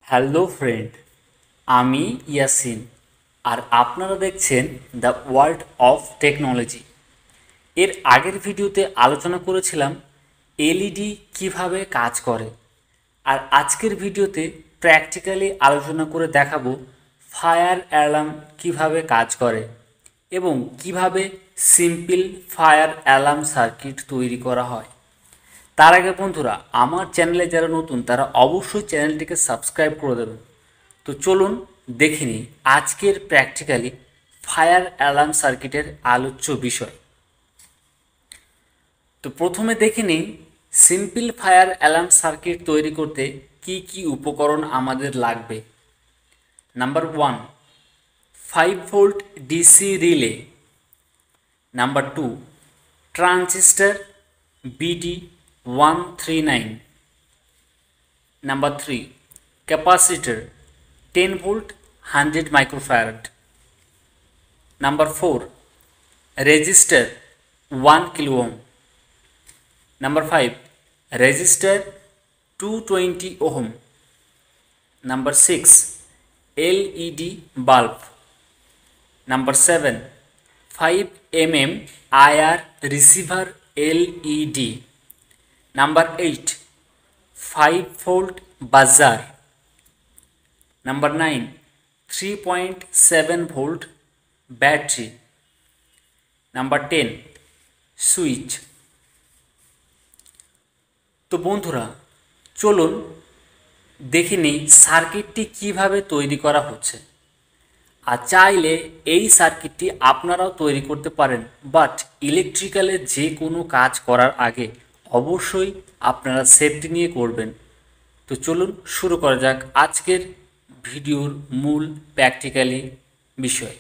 Hello friend, আমি ইয়াসিন আর আপনারা দেখছেন দ্য ওয়ার্ল্ড অফ টেকনোলজি। এর আগের ভিডিওতে আলোচনা করেছিলাম এলইডি কিভাবে কাজ করে, আর আজকের ভিডিওতে প্র্যাকটিক্যালি আলোচনা করে দেখাবো ফায়ার অ্যালার্ম কিভাবে কাজ করে এবং কিভাবে সিম্পল ফায়ার অ্যালার্ম সার্কিট তৈরি করা হয়। তার আগে বন্ধুরা, আমার চ্যানেলে যারা নতুন তারা অবশ্যই চ্যানেলটিকে সাবস্ক্রাইব করে দেবেন। তো চলুন দেখে নিই আজকের প্র্যাকটিক্যালি ফায়ার অ্যালার্ম সার্কিটের আলোচ্য বিষয়। তো প্রথমে দেখে নিই সিম্পল ফায়ার অ্যালার্ম সার্কিট তৈরি করতে কি কি উপকরণ আমাদের লাগবে। Number 1, 5 volt DC relay. Number 2, transistor BD139. Number 3, capacitor 10 volt 100 microfarad. Number 4, resistor 1 kilo ohm. Number 5, resistor 220 ohm. Number 6, LED bulb. Number 7, 5 mm IR receiver LED. Number 8, 5 volt buzzer. Number 9, 3.7 volt battery. Number 10, switch. তো বন্ধুরা চলুন দেখে নিই সার্কিটটি কিভাবে তৈরি করা হচ্ছে। আর চাইলে এই সার্কিটটি আপনারাও তৈরি করতে পারেন, বাট ইলেকট্রিক্যালের যে কোনো কাজ করার আগে অবশ্যই আপনারা সেফটি নিয়ে করবেন। তো চলুন শুরু করা যাক আজকের ভিডিওর মূল প্র্যাকটিক্যালি বিষয়।